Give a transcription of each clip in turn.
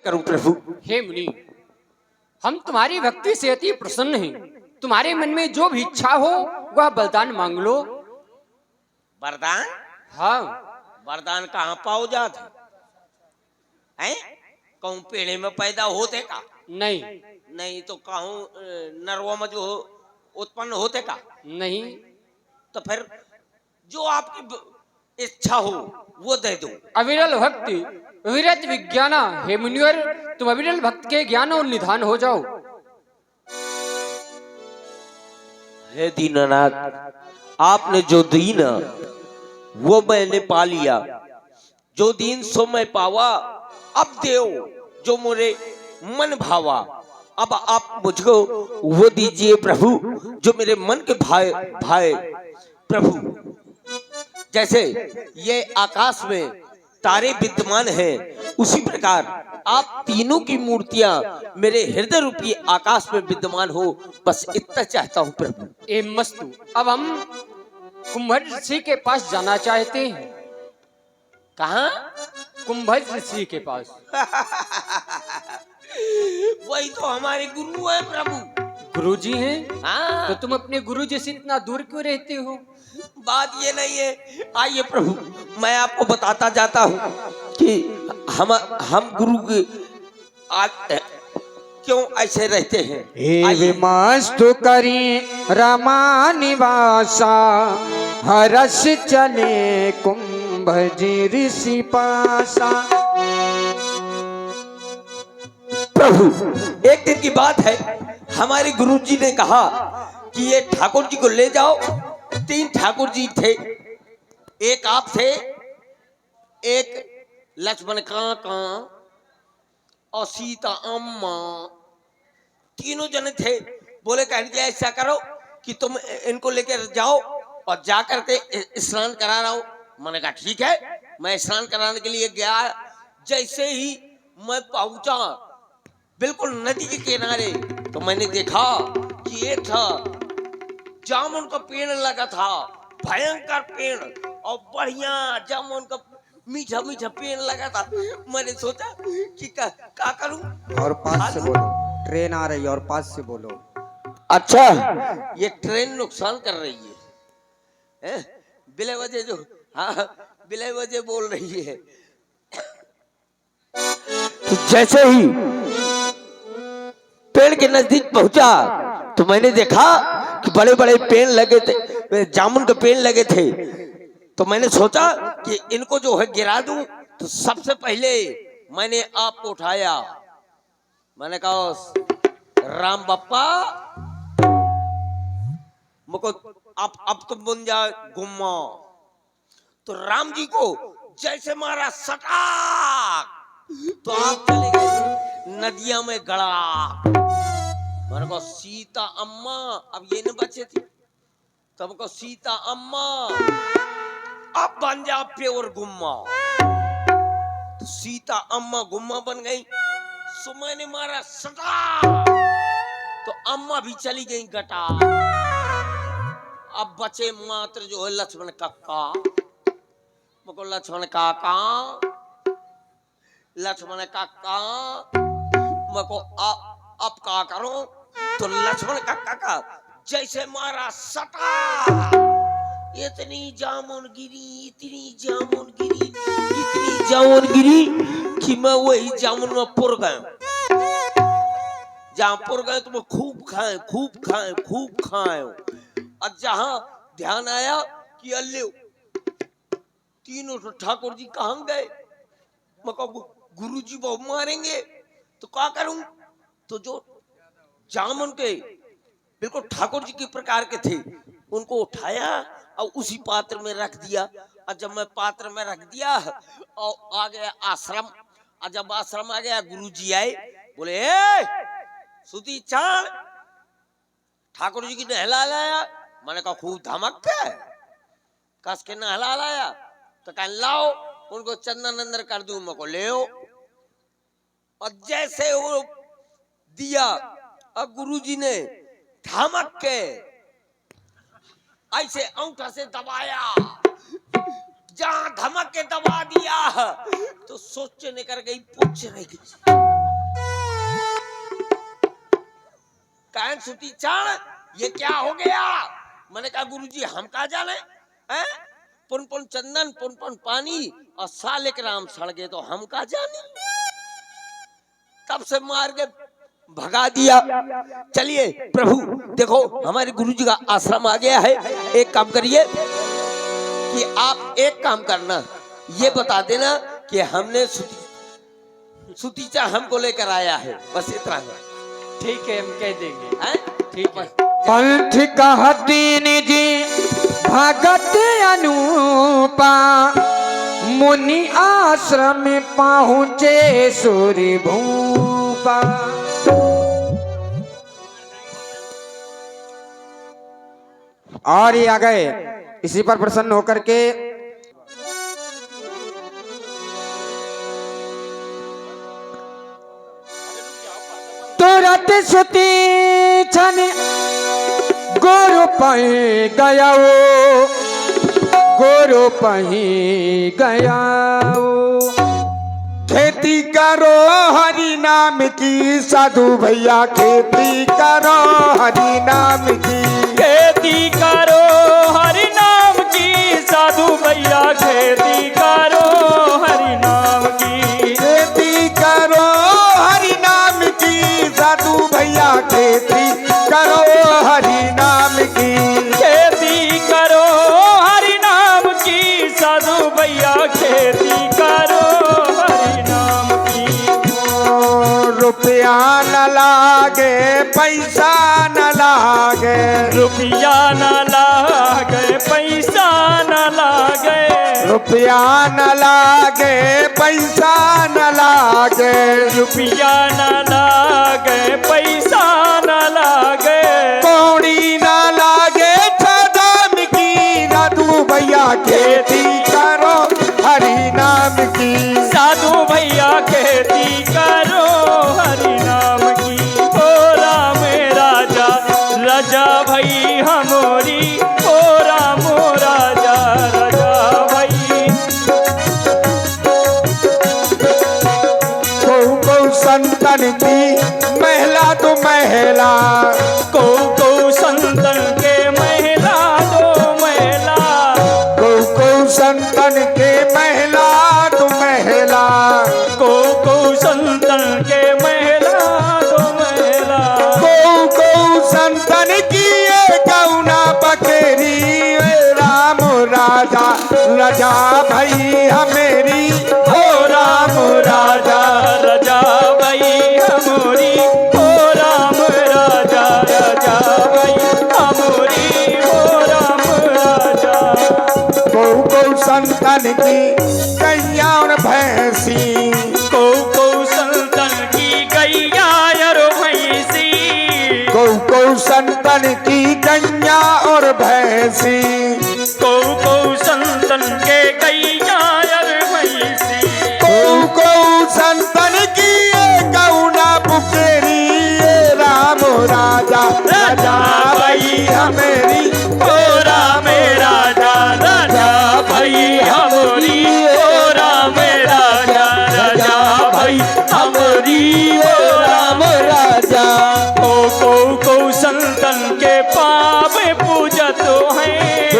करूं प्रभु? हे मुनि, हम तुम्हारी भक्ति से अति प्रसन्न हैं। तुम्हारे मन में जो भी इच्छा हो वह वरदान मांग लो। वरदान? हाँ। वरदान कहाँ पाओ जाते हैं? कहूँ पेड़े में पैदा होते का? नहीं। नहीं तो कहूँ नरवा में जो उत्पन्न होते का? नहीं। तो फिर जो आपकी इच्छा हो वो दे दो। अविरल भक्ति विरत विज्ञाना। हे मुनिवर, तुम अविरल भक्त के ज्ञान और निधान हो जाओ। हे दीननाथ, आपने जो दीन वो मैंने पा लिया। जो दीन सो मैं पावा, अब देव जो मोरे मन भावा। अब आप मुझको वो दीजिए प्रभु जो मेरे मन के भाए भाए प्रभु। जैसे ये आकाश में तारे विद्यमान हैं, उसी प्रकार आप तीनों की मूर्तियां मेरे हृदय रूपी आकाश में विद्यमान हो, बस इतना चाहता हूं प्रभु। ए मस्तु, अब हम कुंभज ऋषि के पास जाना चाहते हैं। कहाँ? कुंभज ऋषि के पास। वही तो हमारे गुरु है प्रभु। गुरुजी हैं? हाँ। तो तुम अपने गुरुजी से इतना दूर क्यों रहते हो? बात ये नहीं है। आइए प्रभु, मैं आपको बताता जाता हूँ कि हम गुरु के क्यों ऐसे रहते हैं। हे मस्तु करी रमा निवासा, हरस चले कुंभज ऋषि पासा। प्रभु, एक दिन की बात है, हमारे गुरुजी ने कहा कि ये ठाकुर जी को ले जाओ। 3 ठाकुर जी थे, एक आप थे, एक लक्ष्मण काका और सीता अम्मा, तीनों जने थे। बोले कहेंगे ऐसा करो कि तुम इनको लेकर जाओ और जा करके स्नान करा रहा हो। मैंने कहा ठीक है। मैं स्नान कराने के लिए गया। जैसे ही मैं पहुंचा बिल्कुल नदी के किनारे, तो मैंने देखा कि एक था जामुन का पेड़ लगा था, भयंकर पेड़, और बढ़िया जामुन का मीठा मीठा पेड़ लगा था। मैंने सोचा कि क्या करूं। और पास से बोलो, ट्रेन आ रही है और पास से बोलो। अच्छा, ये ट्रेन नुकसान कर रही है, बिले वजह जो, हाँ बिले वजह बोल रही है। तो जैसे ही पेड़ के नजदीक पहुंचा तो मैंने देखा कि बड़े बड़े पेड़ लगे थे, जामुन के पेड़ लगे थे। तो मैंने सोचा कि इनको जो है गिरा दूं। तो सबसे पहले मैंने आपको उठाया। मैंने कहा राम बप्पा, मुझको अब तो बन जा गुम्मा। तो राम जी को जैसे मारा सटाक, तो आप चले गए नदिया में गड़ा। मैंने कहा सीता अम्मा, अब ये न बचे थे, तब को सीता अम्मा अब बन जा प्योर गुम्मा। तो सीता अम्मा गुम्मा बन गई। सो मैंने मारा सटा, तो अम्मा भी चली गई गटा। अब बचे मात्र जो है लक्ष्मण काका। मुझको लक्ष्मण काका, लक्ष्मण काका, मुझको अब क्या करूं। तो लक्ष्मण काका का जैसे मारा सटा, इतनी जामुन गिरी, इतनी जामुन गिरी, इतनी जामुन गिरी कि मैं वही जामुन में पुर गया। जहां पुर गए तो मैं खूब खाए, खूब खाए, खूब खाए। और जहां ध्यान आया कि अल्ले तीनों तो ठाकुर जी कहाँ गए। मैं गुरु जी वो मारेंगे, तो क्या करूं। तो जो जामुन के बिल्कुल ठाकुर जी के प्रकार के थे, उनको उठाया और उसी पात्र में रख दिया। और जब मैं पात्र में रख दिया और आ गया आश्रम। और जब आश्रम आ गया, गुरु जी आए, बोले सुती चाण ठाकुर जी की नहला लाया। मैंने कहा खूब धमक के कस के नहला लाया। तो कह लाओ उनको चंदन अंदर कर दूं, मैं को ले। और जैसे वो दिया और गुरुजी ने धमक के ऐसे अंगूठा से दबाया। जहां धमक के दबा दिया तो सोचने कर गई, पूछ रही गई। कहन सुती चाण ये क्या हो गया? मैंने कहा गुरुजी हम कहा जाने हैं, पुन पुन चंदन पुन पुन पानी और सालिक राम सड़ गए तो हम कहा जाने। तब से मार के भगा दिया। चलिए प्रभु देखो हमारे गुरुजी का आश्रम आ गया है। एक काम करिए कि आप एक काम करना, ये बता देना कि हमने सुतीचा हमको लेकर आया है, बस इतना है। ठीक है, हम कह देंगे। हैं? ठीक है। पंथ कहती निजी भगत अनूपा, मुनि आश्रम पहुँचे सूर्य भूपा। और ये आ गए, इसी पर प्रसन्न होकर के तुरंत सुती छन गुरु पही गया, गुरु पही गया। खेती करो हरि नाम की साधु भैया, खेती करो हरि नाम की, खेती करो हरि नाम की साधु भैया, खेती करो हरि नाम की, खेती करो हरि नाम की साधु भैया, खेती करो हरि नाम की, खेती करो हरि नाम की साधु भैया, खेती करो हरि नाम की। रुपया न लागे पैसा न लागे, रुपया न लागे पैसा न लागे, रुपया न लागे पैसा न लागे, रुपया न लागे पैसा न लागे, कौड़ी न लागे छदाम की साधु भैया, खेती करो हरि नाम की, साधु भैया खेती करो हरि नाम की। ओ राम राजा राजा भाई हमारी, ओ राम राजा राजा भाई। को संतन की महिला तो महिला, को संतन के महिला दो महिला, को संतन के महिला तो महिला, को संतन के महिला दो महिला, को संतन की ये गौना बकरी, राम राजा राजा भाई हमेरी, ओ राम राजा राजा भाई हमारी, ओ राम राजा राजा भाई हमारी, ओ राम राजा। को संतन की गैया और भैंसी, को संतन की गैया और भैंसी, को संतन की गैया और भैंसी, को संतन के गैया और भैंसी, को संतन की ये गौना बुकेरी, ये राम राजा राजा भाई हमेरी, ओ राम राजा राजा भाई हमारी, ओ राम राजा राजा भाई हमारी, ओ राम राजा। को संतन के पाव पूजत हैं,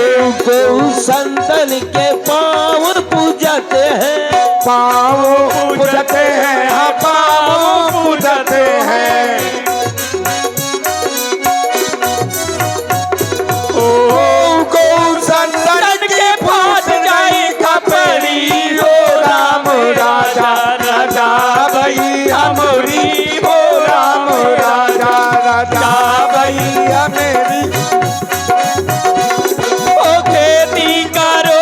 को संतन के पाँव पूजते हैं, पाँव पूजते हैं, हाँ पाँव पूजते हैं। को संतन के पास जाए खपरी, ओ राम राजा राजा भाई हमारी, ओ राम राजा राजा भाई हमेरी। ओ खेती करो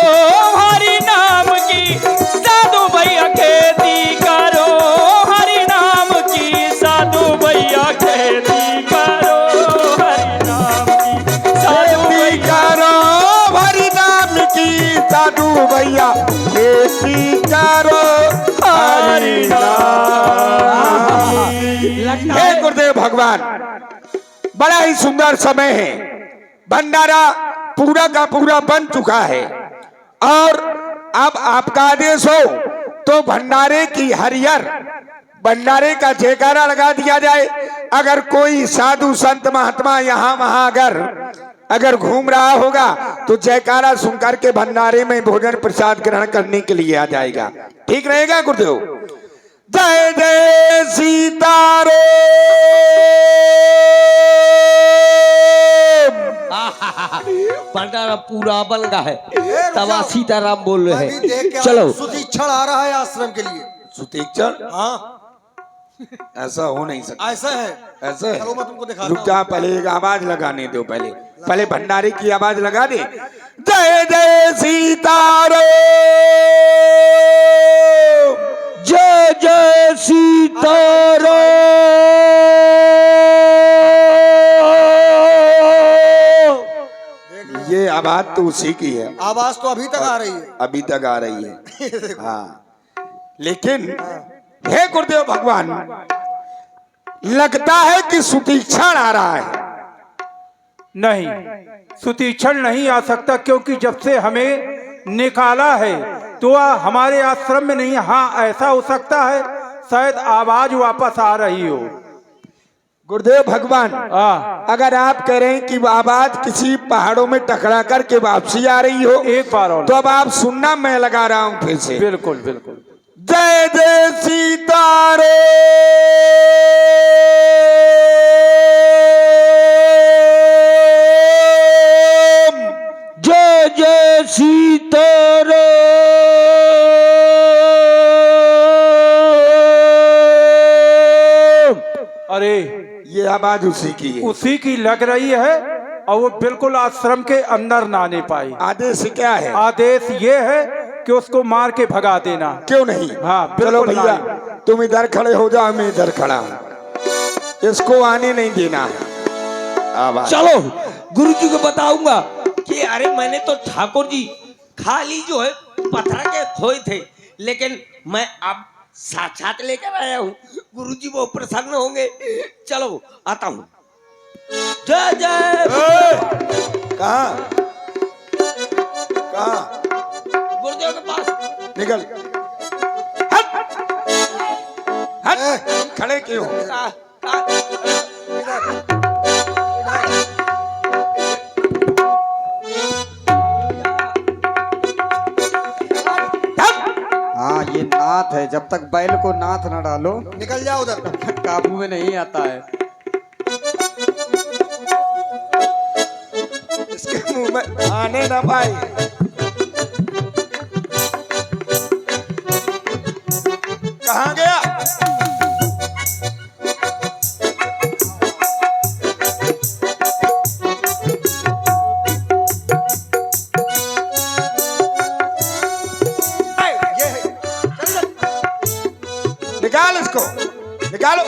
हरि नाम की साधु भैया, खेती करो हरि नाम की साधु भैया, खेती करो हरि नाम की साधु खेती करो हरि नाम की साधु भैया, खेती करो हरि नाम की। हे गुरुदेव भगवान, बड़ा ही सुंदर समय है, भंडारा पूरा का पूरा बन चुका है और अब आपका आदेश हो तो भंडारे की हरियर भंडारे का जयकारा लगा दिया जाए। अगर कोई साधु संत महात्मा यहाँ वहां अगर घूम रहा होगा तो जयकारा सुनकर के भंडारे में भोजन प्रसाद ग्रहण करने के लिए आ जाएगा। ठीक रहेगा गुरुदेव? जय जय सीताराम। भंडारा पूरा बन गया है, तवा सीताराम बोल रहे मैं भी देख के हैं। चलो सुतीक्षण आ रहा है आश्रम के लिए। सुतीक्षण? हाँ ऐसा हो नहीं सकता। ऐसा है। ऐसा है? चलो मैं तुमको दिखाता रुक हूँ। जा, पहले एक आवाज लगाने दो। पहले भंडारे की आवाज लगा दे। जय जय सीताराम। जय जय सीताराम। ये आवाज तो उसी की है, आवाज तो अभी तक आ रही है। अभी तक आ रही है। हाँ, लेकिन हे गुरुदेव भगवान, लगता है कि सुतीक्षण आ रहा है। नहीं, सुतीक्षण नहीं आ सकता, क्योंकि जब से हमें निकाला है तो हमारे आश्रम में नहीं। हाँ, ऐसा हो सकता है शायद आवाज वापस आ रही हो। गुरुदेव भगवान, हाँ, अगर आप कह रहे हैं कि आवाज किसी पहाड़ों में टकरा करके वापसी आ रही हो, एक बार और। तो अब आप सुनना, मैं लगा रहा हूं फिर से। बिल्कुल बिल्कुल। जय जय सीताराम। जय जय सीताराम। अरे, ये आवाज उसी की है। उसी की लग रही है, और वो बिल्कुल आश्रम के अंदर ना आने पाई। आदेश क्या है? आदेश ये है कि उसको मार के भगा देना। क्यों नहीं? हाँ, चलो बिल्कुल भैया, नहीं। तुम इधर खड़े हो जाओ, मैं इधर खड़ा हूं। इसको आने नहीं देना है। आवाज चलो गुरुजी को बताऊंगा कि अरे मैंने तो ठाकुर जी खाली जो है पत्थर के खोए थे, लेकिन मैं अब साक्षात लेकर आया हूँ। गुरुजी वो प्रसन्न होंगे। चलो आता हूँ। जय जय। कहाँ कहाँ? गुरुदेव के पास। निकल। हट हट, खड़े क्यों? हाँ, ये नाथ है। जब तक बैल को नाथ न डालो निकल जाओ उधर। काबू में नहीं आता है। इसके मुंह में आने ना पाए। कहाँ गया? ये है। चल, चल। निकाल इसको, निकालो।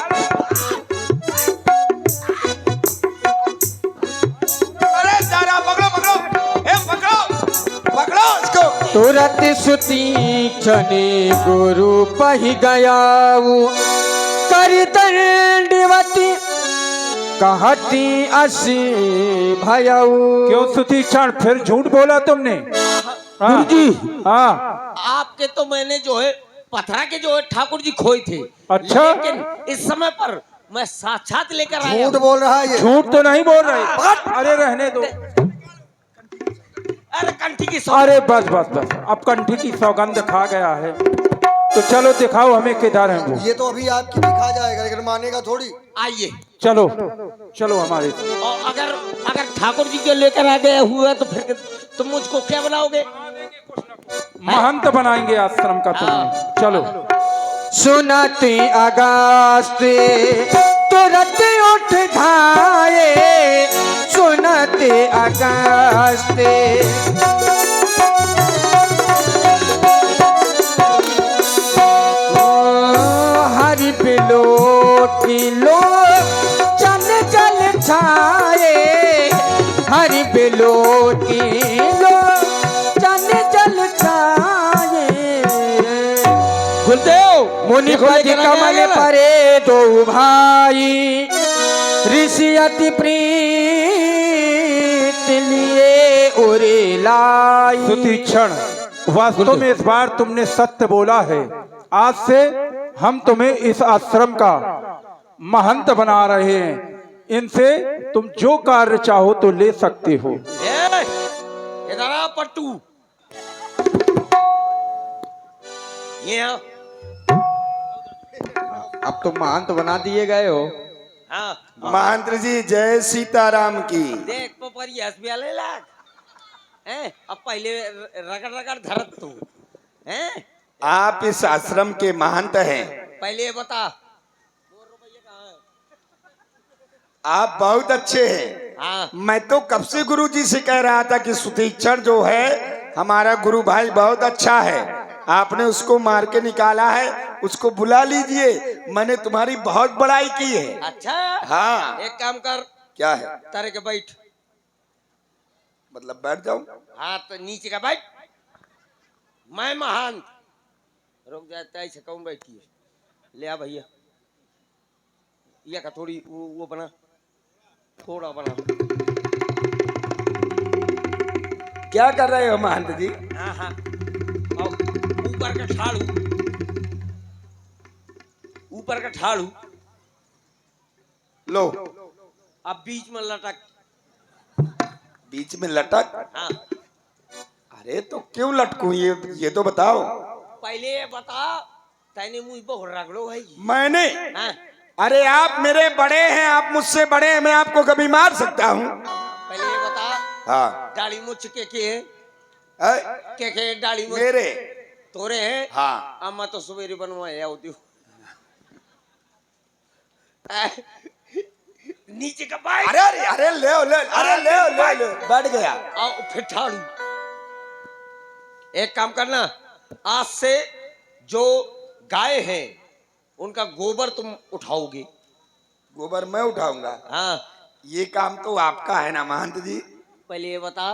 अरे दादा, पकड़ो पकड़ो, पकड़ो इसको। तुरत सुतीक्षण गुरु पहि गयाऊ, कर दंडवती कहती असी भयऊ। क्यों सुतीक्षण, फिर झूठ बोला तुमने? हाँ, गुरुजी, हाँ, आपके तो मैंने जो है पथरा के जो है ठाकुर जी खोए थे। अच्छा। लेकिन इस समय पर मैं साक्षात लेकर आया झूठ हूँ। बोल रहा है ये। झूठ तो नहीं बोल रहे। अरे रहने दो। अरे कंठी की अरे बस बस बस, अब कंठी की सौगंध खा गया है। तो चलो दिखाओ हमें किधर है वो। ये तो अभी आपकी भी खा जाएगा, लेकिन मानेगा थोड़ी। आइए। चलो चलो हमारे। और अगर ठाकुर जी को लेकर आ गए हुए तो फिर तुम मुझको क्या बनाओगे? महंत बनाएंगे आश्रम का तुम्हें। चलो। सुनती अगस्त तुरंत उठ धाये, सुनते अगस्त हरि बिलोटी लो चल जल छाए, हरि बिलोटी लो चल जल छाए। गुरुदेव मुनिपति कमल परे दो भाई, ऋषि अति प्रीत लिए उरे लाई। सुतीक्षण, वास्तव में इस बार तुमने सत्य बोला है। आज से हम तुम्हें इस आश्रम का महंत बना रहे हैं। इनसे तुम जो कार्य चाहो तो ले सकते हो। इधर आ पट्टू, ये हाँ। अब तो महंत बना दिए गए हो। हाँ महंत जी जय सीताराम की। देख पोपरी हंसबिया ले लाग हैं। अब पहले रगड़ रगड़ धरत तू हैं। आप इस आश्रम के महंत हैं। पहले ये बता आप बहुत अच्छे हैं। हाँ मैं तो कब से गुरु जी से कह रहा था कि सुतीक्षण जो है हमारा गुरु भाई बहुत अच्छा है। आपने उसको मार के निकाला है, उसको बुला लीजिए। मैंने तुम्हारी बहुत बड़ाई की है। अच्छा। हाँ। एक काम कर, क्या है? तारे के बैठ। मतलब बैठ जाऊं? हाथ नीचे का बैठ। मैं महान रुक जाता है, कौन बैठी है? ले आ भैया, ये का थोड़ी वो बना, थोड़ा बना। क्या कर रहे हो महंत जी? हाँ हाँ, और ऊपर का ठाड़ू, ऊपर का ठाड़ू लो। अब बीच में लटक। बीच में लटक? हाँ। अरे तो क्यों लटकूं, ये तो बताओ। पहले ये बता, तैने मुझ पर रगड़ो भाई। मैंने? हाँ। अरे आप मेरे बड़े हैं, आप मुझसे बड़े हैं, मैं आपको कभी मार सकता हूँ? पहले ये बता, हाँ। दाढ़ी मुछ के हैं? है? के दाढ़ी मुछ मेरे? तोरे हैं? हाँ। अम्मा तो सवेरे बनवाया होती हूँ। नीचे का बैठ। अरे अरे अरे ले ले, अरे ले बैठ गया। आओ फिर ठाड़ू। एक काम करना, आज से जो गाय हैं उनका गोबर तुम उठाओगे। गोबर मैं उठाऊंगा? हाँ। ये काम तो आपका है ना महंत जी? पहले ये बता,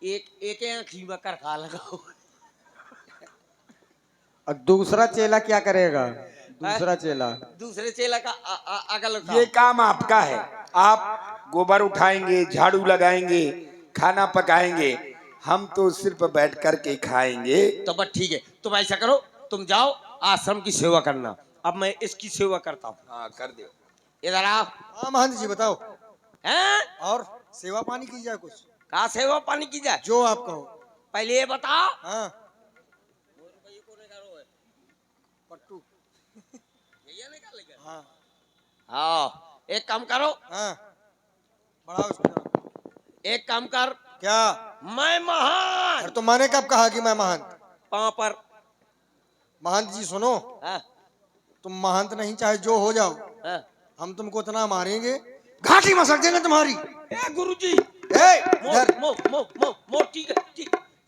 एक एक आंखी में करखा लगाओ। और दूसरा चेला क्या करेगा? दूसरा चेला दूसरे चेला का अगल ये काम आपका है। आप गोबर उठाएंगे, झाड़ू लगाएंगे, खाना पकाएंगे, हम तो सिर्फ बैठ कर के खाएंगे। तो बस ठीक है, तुम ऐसा करो, तुम जाओ आश्रम की सेवा करना। अब मैं इसकी सेवा करता हूँ। हाँ कर दो। इधर आ। हाँ महंत जी बताओ। हैं? और सेवा पानी की जाए कुछ? कहा सेवा पानी की जाए? जो आप कहो। पहले ये बता। हाँ पट्टू। हाँ हाँ, एक काम करो। हाँ बढ़ाओ इसको। एक काम कर। क्या? मैं महान। अरे तो मैंने कब कहा कि मैं महंत? पाँव पर। महंत जी सुनो, हाँ, तुम महंत नहीं चाहे जो हो जाओ, हाँ। हम तुमको इतना मारेंगे घाटी मसक देंगे तुम्हारी। ए गुरुजी, ए इधर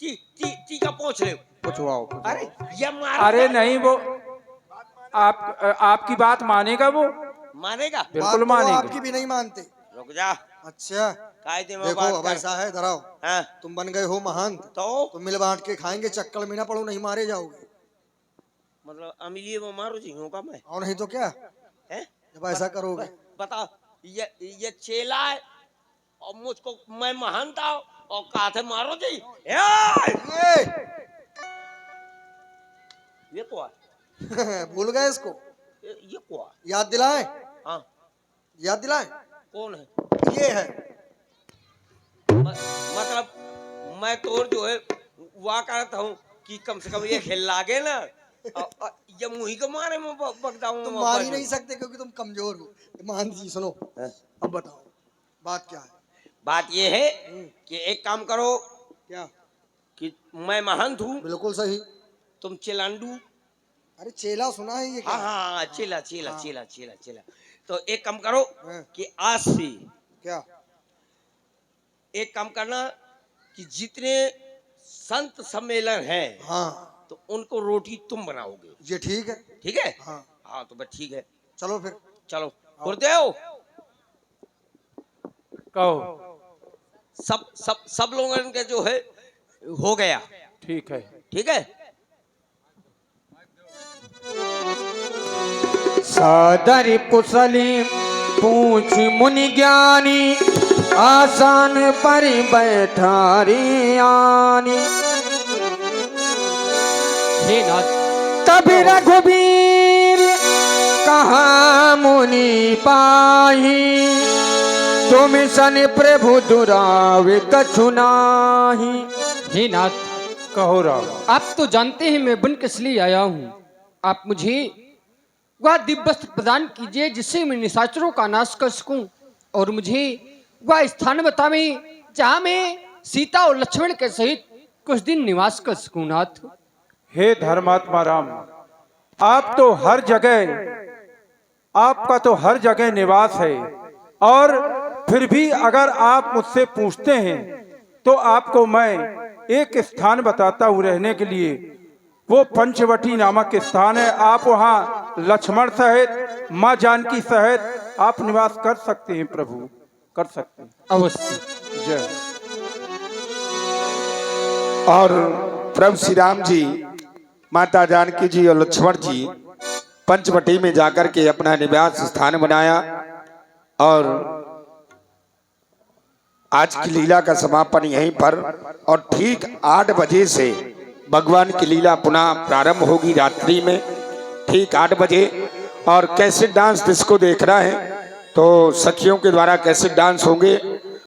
टीका पहुंच रहे हो। पूछवाओ। अरे ये मार। अरे नहीं, वो आपकी बात मानेगा वो? मानेगा? बात बिल्कुल तो मानेगा। आपकी भी नहीं मानते। रुक जा, अच्छा कायदे में देखो बात अब कर। ऐसा है, धराओ। हाँ, तुम बन गए हो महंत, तो मिल बांट के खाएंगे, चक्कर में ना पड़ो, नहीं मारे जाओगे। मतलब अमीलिए में मारो जी होगा मैं? और नहीं तो क्या, हैं? जब ऐसा करोगे। बता, ये चेला है और मुझको मैं महान था और कहा थे मारो जी। ये को भूल गए इसको? ये को याद दिलाएं? हाँ, याद दिलाएं? कौन है? ये है। मतलब मैं तो जो है वाह करता हूँ कि कम से कम ये खेल लागे ना। ये मुही को मारे में बगदा हूँ। तुम मार ही नहीं सकते क्योंकि तुम कमजोर हो। महंत जी सुनो, अब बताओ बात क्या है? बात ये है कि एक काम करो क्या? कि मैं महंत हूँ, बिल्कुल सही। तुम चिलांडू। अरे चेला सुना है ये क्या? हाँ हाँ, चेला चेला चेला चेला चेला। तो एक काम करो हाँ। कि आज से क्या? एक काम करना कि जितने संत सम्मेलन हैं, हाँ तो उनको रोटी तुम बनाओगे। ये ठीक है। ठीक है? हाँ हाँ तो बस ठीक है, चलो फिर। चलो। गुरुदेव, कहो। सब लोगों के जो है हो गया। ठीक है। ठीक है। सादर कुशली पूछ मुनि ज्ञानी, आसान पर बैठारी आनी। हे नाथ, तब रघुबीर कहा मुनि पाही, तुम सन प्रभु दुरावे कछु नाही। हे नाथ, कहो राम। आप तो जानते हैं मैं वन किस लिए आया हूँ। आप मुझे वह दिव्य वस्त्र प्रदान कीजिए जिससे मैं निशाचरों का नाश कर सकूं, और मुझे वह स्थान बतावें जहाँ मैं सीता और लक्ष्मण के सहित कुछ दिन निवास कर सकूं नाथ। हे धर्मात्मा राम, आप तो हर जगह, आपका तो हर जगह निवास है, और फिर भी अगर आप मुझसे पूछते हैं तो आपको मैं एक स्थान बताता हूँ रहने के लिए। वो पंचवटी नामक स्थान है। आप वहाँ लक्ष्मण सहित, माँ जानकी सहित आप निवास कर सकते हैं प्रभु, कर सकते हैं। अवश्य। जय। और प्रभु श्री राम जी, माता जानकी जी और लक्ष्मण जी पंचवटी में जाकर के अपना निवास स्थान बनाया, और आज की लीला का समापन यहीं पर, और ठीक 8 बजे से भगवान की लीला पुनः प्रारंभ होगी रात्रि में, ठीक 8 बजे। और कैसेट डांस जिसको देखना है तो सखियों के द्वारा कैसेट डांस होंगे।